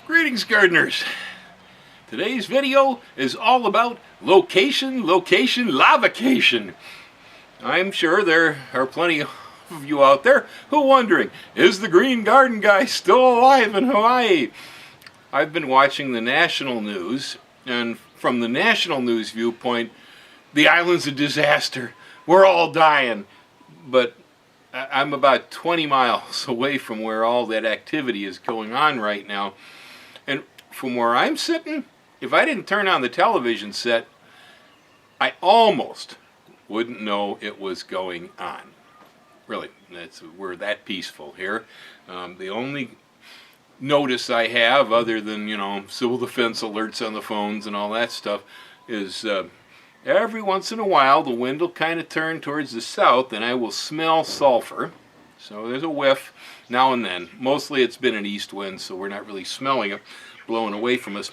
Greetings, gardeners. Today's video is all about location, lavacation. I'm sure there are plenty of you out there who are wondering, is the green garden guy still alive in Hawaii? I've been watching the national news, and from the national news viewpoint, the island's a disaster. We're all dying. But I'm about 20 miles away from where all that activity is going on right now. And from where I'm sitting, if I didn't turn on the television set, I almost wouldn't know it was going on. Really, we're that peaceful here. The only notice I have, other than, civil defense alerts on the phones and all that stuff, is every once in a while the wind will kind of turn towards the south and I will smell sulfur. So there's a whiff now and then. Mostly it's been an east wind, so we're not really smelling it blowing away from us.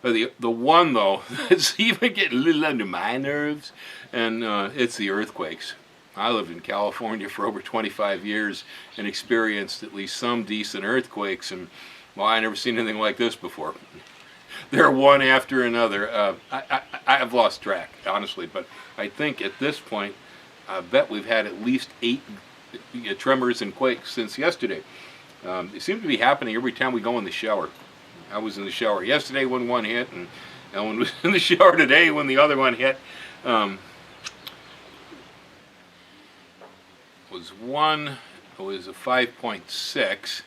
But the one, though, that's even getting a little under my nerves, and it's the earthquakes. I lived in California for over 25 years and experienced at least some decent earthquakes, and, well, I never seen anything like this before. They're one after another. I've lost track, honestly, but I think at this point, I bet we've had at least 8 tremors and quakes since yesterday. They seem to be happening every time we go in the shower. I was in the shower yesterday when one hit, and Ellen was in the shower today when the other one hit. It was a 5.6.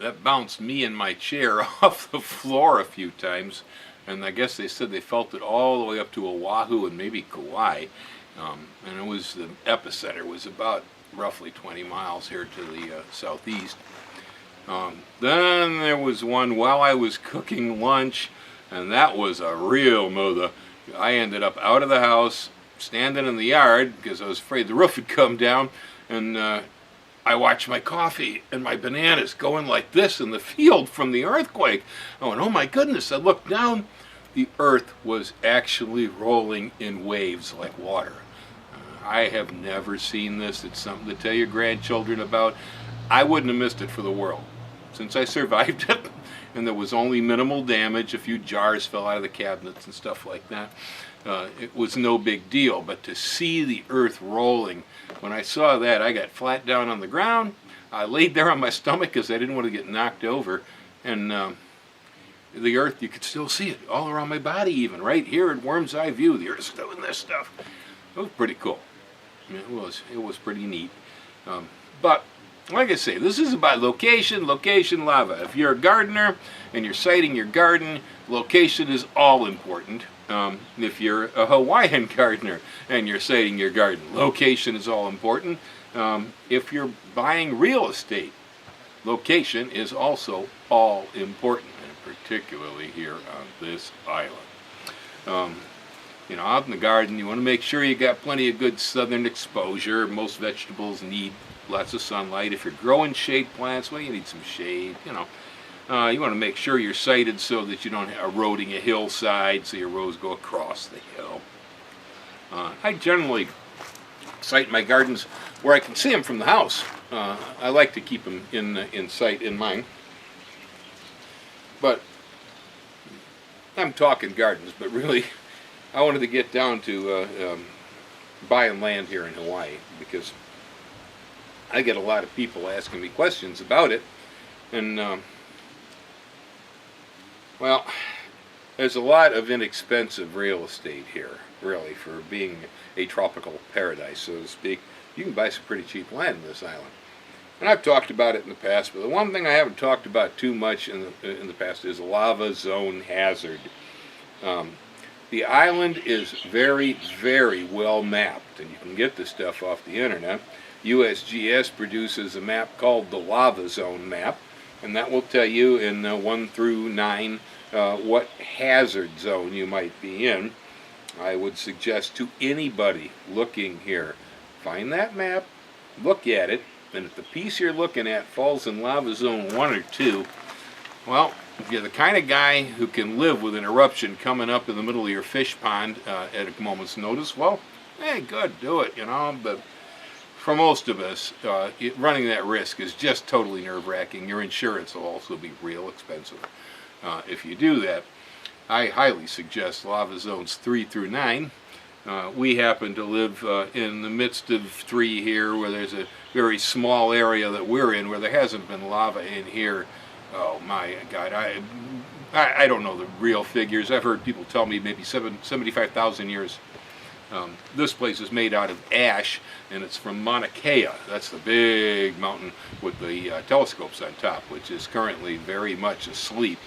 That bounced me and my chair off the floor a few times, and I guess they said they felt it all the way up to Oahu and maybe Kauai. And it was the epicenter was about roughly 20 miles here to the southeast. Then there was one while I was cooking lunch, and that was a real mother. I ended up out of the house, standing in the yard, because I was afraid the roof would come down, and I watched my coffee and my bananas going like this in the field from the earthquake. I went, oh my goodness, I looked down. The earth was actually rolling in waves like water. I have never seen this. It's something to tell your grandchildren about. I wouldn't have missed it for the world. Since I survived it, and there was only minimal damage, a few jars fell out of the cabinets and stuff like that, it was no big deal. But to see the earth rolling, when I saw that, I got flat down on the ground. I laid there on my stomach because I didn't want to get knocked over, and the earth, you could still see it all around my body, even right here at Worm's Eye View. The earth's doing this stuff. It was pretty cool. It was pretty neat. But like I say, this is about location, lava. If you're a gardener and you're siting your garden, location is all important. If you're a Hawaiian gardener and you're siting your garden, location is all important. If you're buying real estate, location is also all important, and particularly here on this island. Out in the garden, you want to make sure you got plenty of good southern exposure. Most vegetables need lots of sunlight. If you're growing shade plants, well, you need some shade. You want to make sure you're sited so that you don't eroding a hillside, so your rows go across the hill. I generally site my gardens where I can see them from the house. I like to keep them in sight in mine. But I'm talking gardens, but really I wanted to get down to buying land here in Hawaii, because I get a lot of people asking me questions about it, and well, there's a lot of inexpensive real estate here, really, for being a tropical paradise, so to speak. You can buy some pretty cheap land in this island, and I've talked about it in the past, but the one thing I haven't talked about too much in the past is lava zone hazard. The island is very, very well mapped, and you can get this stuff off the internet. USGS produces a map called the Lava Zone Map, and that will tell you in 1 through 9 what hazard zone you might be in. I would suggest to anybody looking here, find that map, look at it, and if the piece you're looking at falls in Lava Zone 1 or 2, well, if you're the kind of guy who can live with an eruption coming up in the middle of your fish pond at a moment's notice, well, hey, good, do it, but for most of us, running that risk is just totally nerve-wracking. Your insurance will also be real expensive if you do that. I highly suggest lava zones 3 through 9. We happen to live in the midst of 3 here, where there's a very small area that we're in where there hasn't been lava in here. Oh my God, I don't know the real figures. I've heard people tell me maybe 75,000 years. This place is made out of ash, and it's from Mauna Kea. That's the big mountain with the telescopes on top, which is currently very much asleep.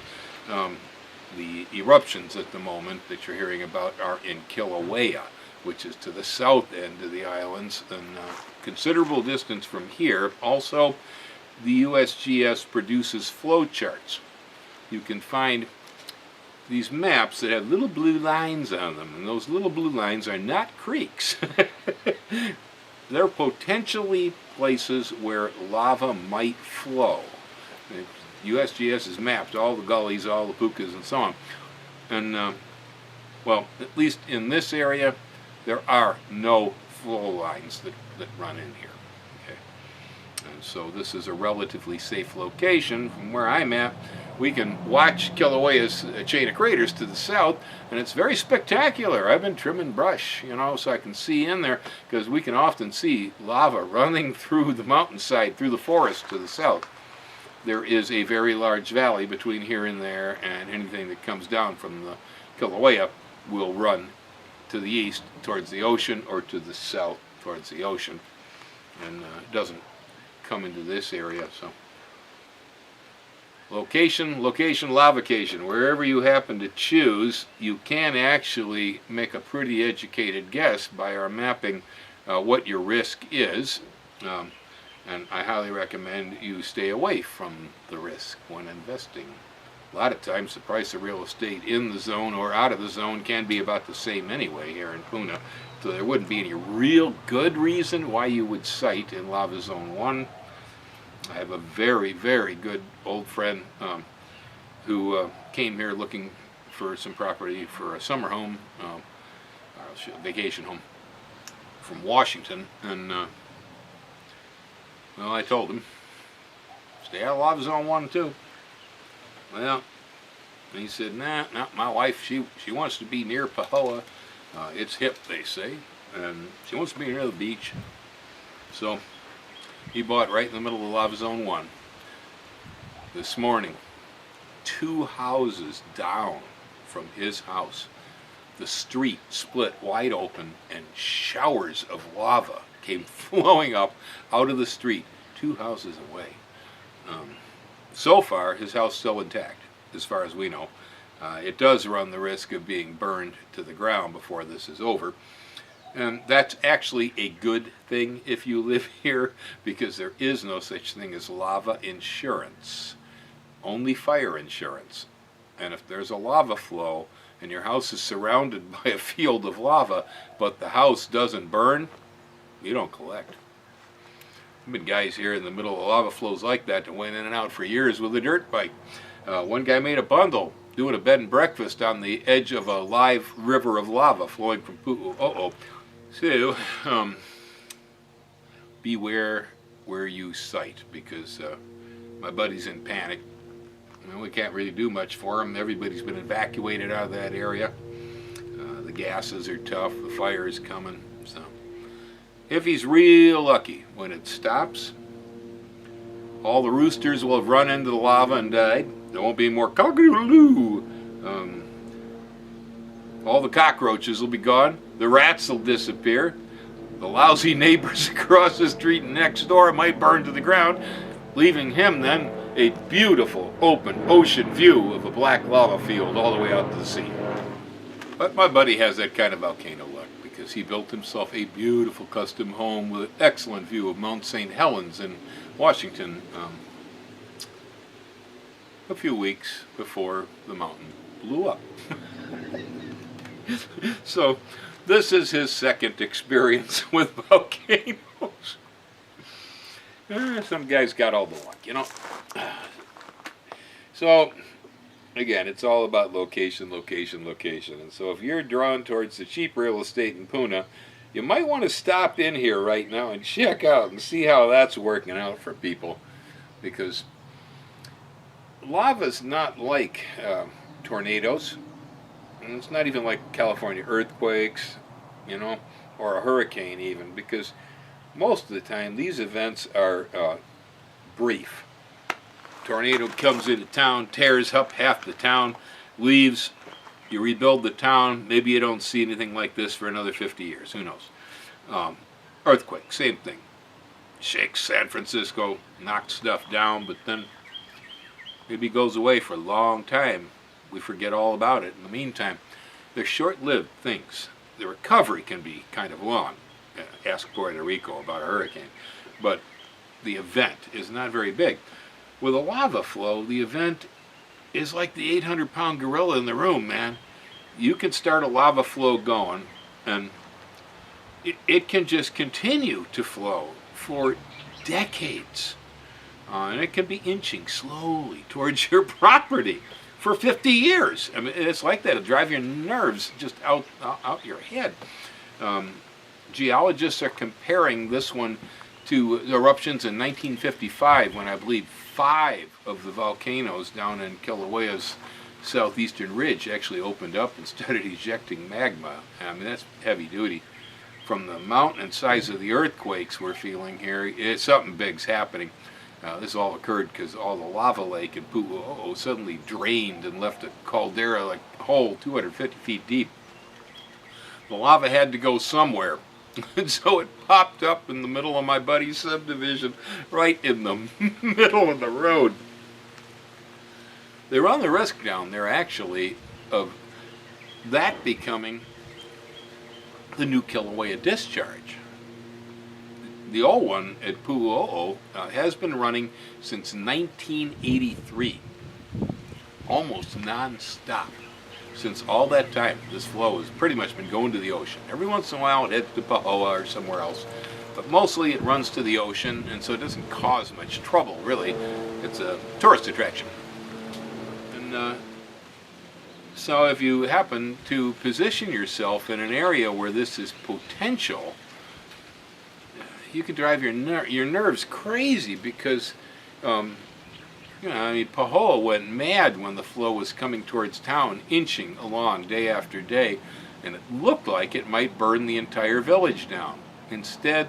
The eruptions at the moment that you're hearing about are in Kilauea, which is to the south end of the islands, and considerable distance from here. Also, the USGS produces flow charts. You can find these maps that have little blue lines on them, and those little blue lines are not creeks. They're potentially places where lava might flow. USGS has mapped all the gullies, all the pukas, and so on. And, well, at least in this area, there are no flow lines that run in here. Okay? And so this is a relatively safe location. From where I'm at, we can watch Kilauea's chain of craters to the south, and it's very spectacular. I've been trimming brush, you know, so I can see in there, because we can often see lava running through the mountainside, through the forest to the south. There is a very large valley between here and there, and anything that comes down from the Kilauea will run to the east towards the ocean, or to the south towards the ocean, and it doesn't come into this area. So location, lavacation, wherever you happen to choose, you can actually make a pretty educated guess by our mapping what your risk is. And I highly recommend you stay away from the risk when investing. A lot of times the price of real estate in the zone or out of the zone can be about the same anyway here in Puna. So there wouldn't be any real good reason why you would site in Lava Zone 1. I have a very, very good old friend who came here looking for some property for a summer home, vacation home, from Washington, and well, I told him, stay out of Lava Zone 1 and 2. Well, he said, nah, my wife, she wants to be near Pahoa. It's hip, they say, and she wants to be near the beach. So he bought right in the middle of Lava Zone 1. This morning, 2 houses down from his house, the street split wide open, and showers of lava came flowing up out of the street 2 houses away. So far, his house is still intact, as far as we know. It does run the risk of being burned to the ground before this is over. And that's actually a good thing if you live here, because there is no such thing as lava insurance. Only fire insurance. And if there's a lava flow and your house is surrounded by a field of lava, but the house doesn't burn, you don't collect. There have been guys here in the middle of lava flows like that went in and out for years with a dirt bike. One guy made a bundle doing a bed and breakfast on the edge of a live river of lava flowing from Pu'u. So, beware where you site, because my buddy's in panic. Well, we can't really do much for him. Everybody's been evacuated out of that area. The gases are tough. The fire is coming. So, if he's real lucky, when it stops, all the roosters will have run into the lava and died. There won't be any more cock-a-doodle-doo. All the cockroaches will be gone. The rats will disappear. The lousy neighbors across the street and next door might burn to the ground, leaving him then a beautiful open ocean view of a black lava field all the way out to the sea. But my buddy has that kind of volcano luck, because he built himself a beautiful custom home with an excellent view of Mount St. Helens in Washington a few weeks before the mountain blew up. So this is his second experience with volcanoes. Some guys got all the luck, you know. So again, it's all about location. And so if you're drawn towards the cheap real estate in Puna, you might want to stop in here right now and check out and see how that's working out for people, because lava's not like tornadoes, and it's not even like California earthquakes, you know, or a hurricane even, because most of the time these events are brief. Tornado comes into town, tears up half the town, leaves, you rebuild the town, maybe you don't see anything like this for another 50 years, who knows. Earthquake, same thing. Shakes San Francisco, knocks stuff down, but then maybe goes away for a long time. We forget all about it. In the meantime, they're short-lived things. The recovery can be kind of long. Ask Puerto Rico about a hurricane. But the event is not very big. With a lava flow, the event is like the 800-pound gorilla in the room, man. You can start a lava flow going, and it can just continue to flow for decades. And it can be inching slowly towards your property for 50 years. I mean, it's like that. It'll drive your nerves just out your head. Geologists are comparing this one to eruptions in 1955, when I believe 5 of the volcanoes down in Kilauea's southeastern ridge actually opened up and started ejecting magma. I mean, that's heavy duty. From the mountain and size of the earthquakes we're feeling here, something big's happening. This all occurred because all the lava lake in Pu'u'o'o suddenly drained and left a caldera like hole 250 feet deep. The lava had to go somewhere. And so it popped up in the middle of my buddy's subdivision, right in the middle of the road. They run the risk down there, actually, of that becoming the new Kilauea discharge. The old one at Pu'u'o'o has been running since 1983, almost non-stop. Since all that time, this flow has pretty much been going to the ocean. Every once in a while it heads to Pahoa or somewhere else, but mostly it runs to the ocean, and so it doesn't cause much trouble, really. It's a tourist attraction. And so if you happen to position yourself in an area where this is potential, you can drive your nerves crazy, because I mean, Pahoa went mad when the flow was coming towards town, inching along day after day, and it looked like it might burn the entire village down. Instead,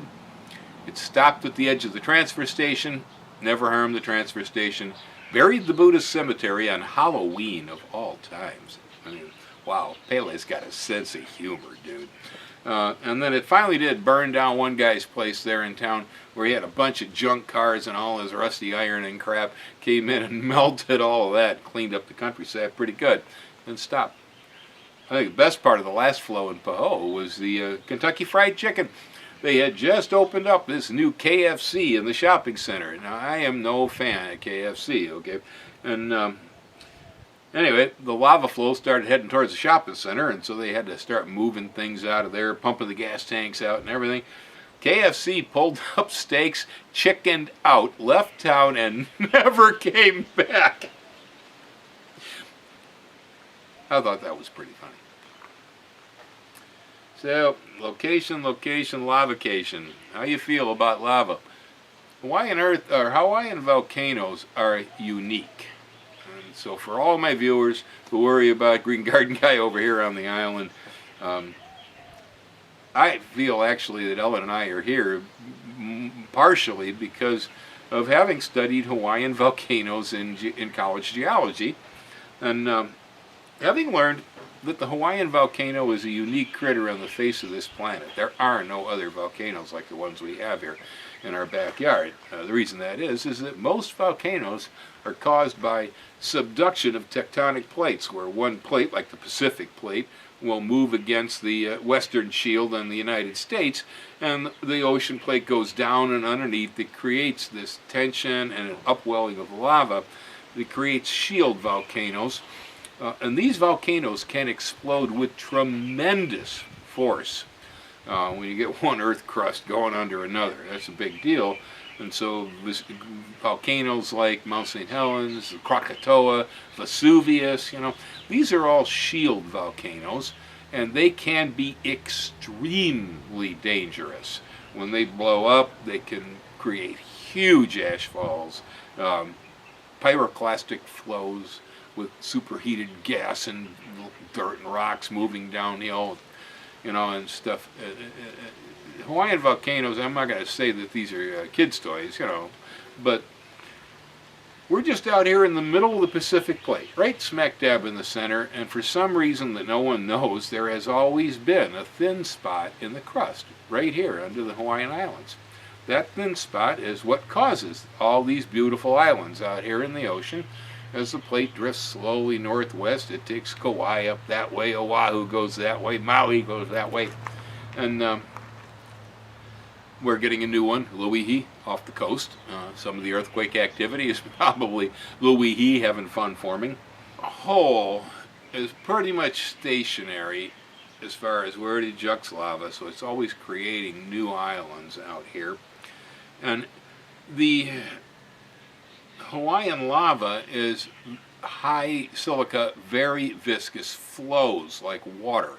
it stopped at the edge of the transfer station, never harmed the transfer station, buried the Buddhist cemetery on Halloween of all times. I mean, wow, Pele's got a sense of humor, dude. And then it finally did burn down one guy's place there in town, where he had a bunch of junk cars and all his rusty iron and crap, came in and melted all of that, cleaned up the countryside pretty good, and stopped. I think the best part of the last flow in Pahoa was the Kentucky Fried Chicken. They had just opened up this new KFC in the shopping center. Now, I am no fan of KFC, okay? And anyway, the lava flow started heading towards the shopping center, and so they had to start moving things out of there, pumping the gas tanks out and everything. KFC pulled up stakes, chickened out, left town, and never came back. I thought that was pretty funny. So, location, lavacation. How you feel about lava? Hawaiian volcanoes are unique. And so for all my viewers who worry about Green Garden Guy over here on the island, I feel actually that Ellen and I are here partially because of having studied Hawaiian volcanoes in college geology, and having learned that the Hawaiian volcano is a unique critter on the face of this planet. There are no other volcanoes like the ones we have here in our backyard. The reason that is that most volcanoes are caused by subduction of tectonic plates, where one plate, like the Pacific plate, will move against the western shield in the United States, and the ocean plate goes down, and underneath it creates this tension and an upwelling of lava that creates shield volcanoes. And these volcanoes can explode with tremendous force when you get one earth crust going under another. That's a big deal. And so volcanoes like Mount St. Helens, Krakatoa, Vesuvius, these are all shield volcanoes. and they can be extremely dangerous. When they blow up, they can create huge ash falls, pyroclastic flows with superheated gas and dirt and rocks moving downhill, and stuff. Hawaiian volcanoes, I'm not going to say that these are kids' toys, but we're just out here in the middle of the Pacific Plate, right smack dab in the center, and for some reason that no one knows, there has always been a thin spot in the crust, right here under the Hawaiian Islands. That thin spot is what causes all these beautiful islands out here in the ocean. As the plate drifts slowly northwest, it takes Kauai up that way, Oahu goes that way, Maui goes that way, and we're getting a new one, Luihi, off the coast. Some of the earthquake activity is probably Luihi having fun forming. A hole is pretty much stationary as far as where it ejects lava, so it's always creating new islands out here. And the Hawaiian lava is high silica, very viscous, flows like water.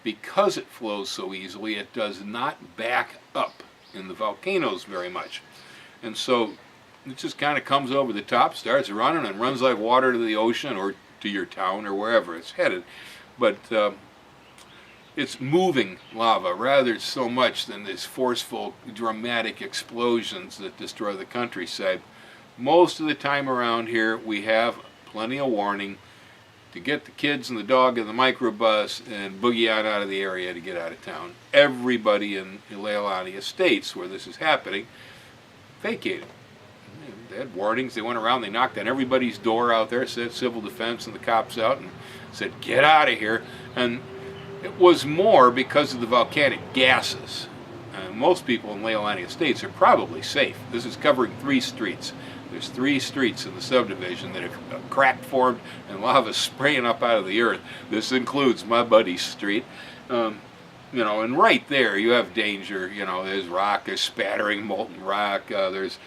Because it flows so easily, it does not back up in the volcanoes very much. And so it just kind of comes over the top, starts running, and runs like water to the ocean or to your town or wherever it's headed. But it's moving lava rather so much than these forceful, dramatic explosions that destroy the countryside. Most of the time around here, we have plenty of warning to get the kids and the dog in the microbus and boogie on out of the area to get out of town. Everybody in Leilani Estates where this is happening vacated. They had warnings. They went around, they knocked on everybody's door out there, sent civil defense and the cops out and said, get out of here. And it was more because of the volcanic gases. Most people in Leilani Estates are probably safe. This is covering 3 streets. There's 3 streets in the subdivision that have a crack formed and lava spraying up out of the earth. This includes my buddy's street. And right there you have danger. There's rock, there's spattering molten rock, there's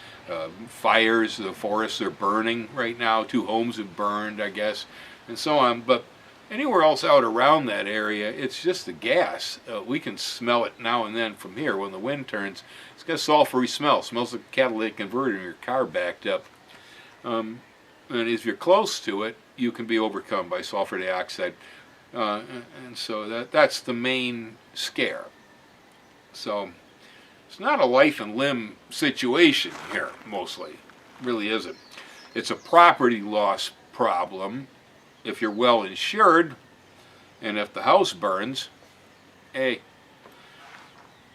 fires, the forests are burning right now. 2 homes have burned, I guess, and so on. But anywhere else out around that area, it's just the gas. We can smell it now and then from here when the wind turns. It's got a sulfury smell. It smells like a catalytic converter in your car backed up. And if you're close to it, you can be overcome by sulfur dioxide. And so that's the main scare. So it's not a life and limb situation here, mostly. It really isn't. It's a property loss problem if you're well insured, and if the house burns, hey.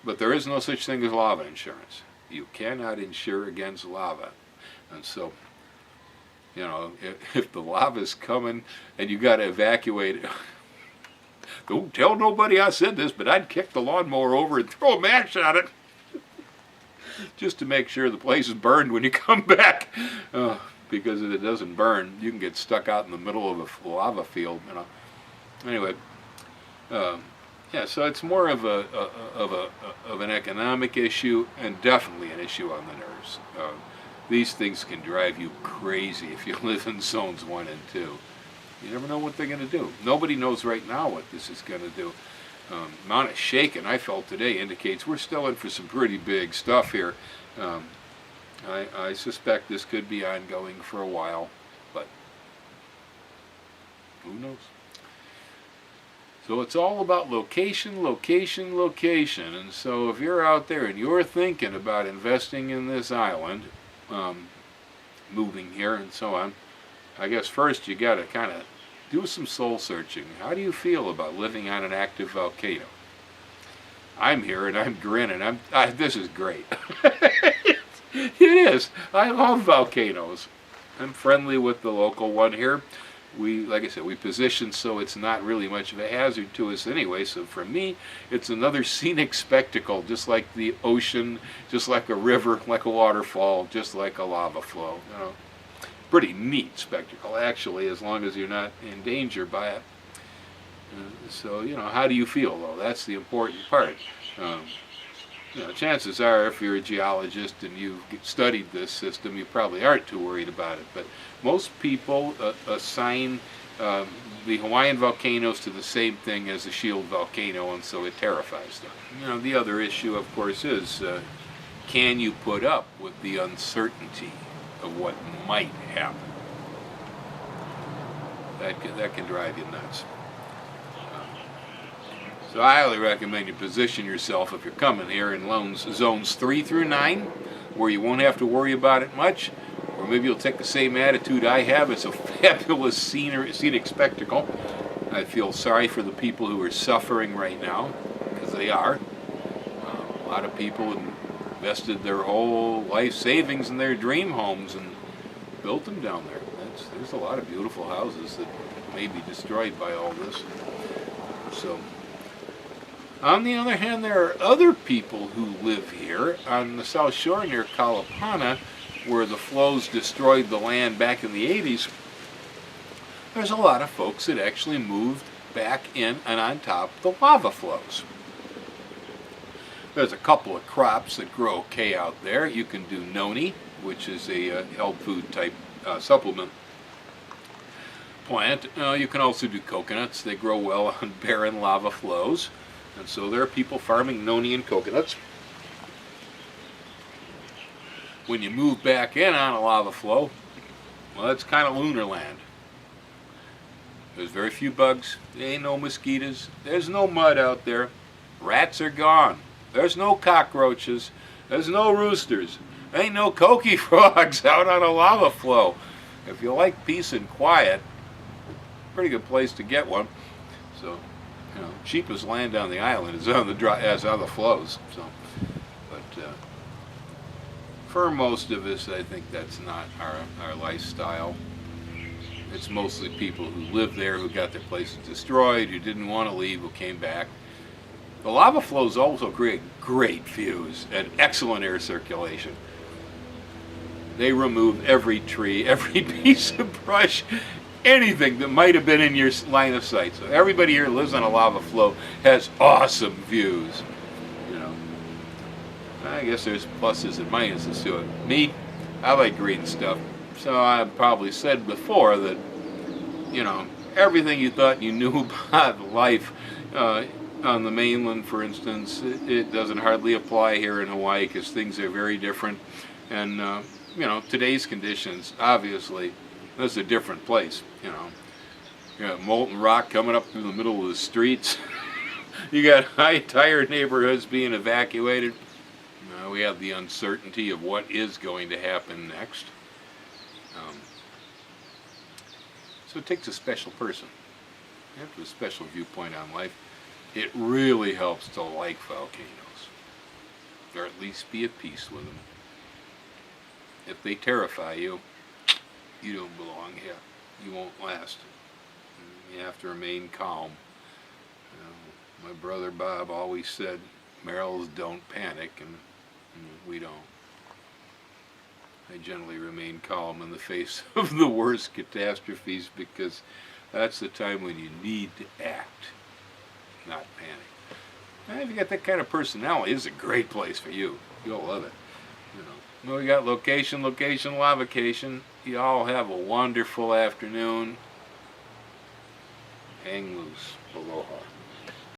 But there is no such thing as lava insurance. You cannot insure against lava. And so, if the lava's coming and you got to evacuate, don't tell nobody I said this, but I'd kick the lawnmower over and throw a match on it just to make sure the place is burned when you come back. Because if it doesn't burn, you can get stuck out in the middle of a lava field. Anyway, so it's more of an economic issue and definitely an issue on the nerves. These things can drive you crazy if you live in zones 1 and 2. You never know what they're going to do. Nobody knows right now what this is going to do. Amount of shaking I felt today indicates we're still in for some pretty big stuff here. I suspect this could be ongoing for a while, but who knows? So it's all about location, location, location. And so if you're out there and you're thinking about investing in this island, moving here and so on, I guess first you got to kind of do some soul searching. How do you feel about living on an active volcano? I'm here and I'm grinning. This is great. It is. I love volcanoes. I'm friendly with the local one here. Like I said, we position so it's not really much of a hazard to us anyway. So for me, it's another scenic spectacle, just like the ocean, just like a river, like a waterfall, just like a lava flow. Pretty neat spectacle, actually, as long as you're not in danger by it. So, how do you feel, though? That's the important part. Chances are, if you're a geologist and you've studied this system, you probably aren't too worried about it. But most people assign the Hawaiian volcanoes to the same thing as the shield volcano, and so it terrifies them. You know, the other issue, of course, is can you put up with the uncertainty of what might happen? That can drive you nuts. So I highly recommend you position yourself if you're coming here in zones 3 through 9, where you won't have to worry about it much, or maybe you'll take the same attitude I have. It's a fabulous scenic spectacle. I feel sorry for the people who are suffering right now, because they are. A lot of people invested their whole life savings in their dream homes and built them down there. There's a lot of beautiful houses that may be destroyed by all this. So, on the other hand, there are other people who live here on the south shore near Kalapana, where the flows destroyed the land back in the 80s. There's a lot of folks that actually moved back in and on top of the lava flows. There's a couple of crops that grow okay out there. You can do noni, which is a health food type supplement plant. You can also do coconuts. They grow well on barren lava flows. And so there are people farming noni and coconuts. When you move back in on a lava flow, well, it's kind of lunar land. There's very few bugs. There ain't no mosquitoes. There's no mud out there. Rats are gone. There's no cockroaches. There's no roosters. There ain't no coqui frogs out on a lava flow. If you like peace and quiet, pretty good place to get one. So, you know, cheapest land on the island is on the flows. So, but for most of us, I think that's not our lifestyle. It's mostly people who live there, who got their places destroyed, who didn't want to leave, who came back. The lava flows also create great views and excellent air circulation. They remove every tree, every piece of brush, anything that might have been in your line of sight. So everybody here who lives on a lava flow has awesome views. You know, I guess there's pluses and minuses to it. Me, I like green stuff. So I've probably said before that, you know, everything you thought you knew about life on the mainland, for instance, it doesn't hardly apply here in Hawaii, because things are very different. And, you know, today's conditions, obviously, this is a different place, you know. You got molten rock coming up through the middle of the streets. You got high-tired neighborhoods being evacuated. We have the uncertainty of what is going to happen next. So it takes a special person. You have to have a special viewpoint on life. It really helps to like volcanoes, or at least be at peace with them. If they terrify you, you don't belong here. You won't last. You have to remain calm. My brother Bob always said, Merrills don't panic, and we don't. I generally remain calm in the face of the worst catastrophes, because that's the time when you need to act, not panic. And if you got that kind of personality, this is a great place for you. You'll love it. You know, well, we got location, lavacation. You all have a wonderful afternoon. Hang loose. Aloha.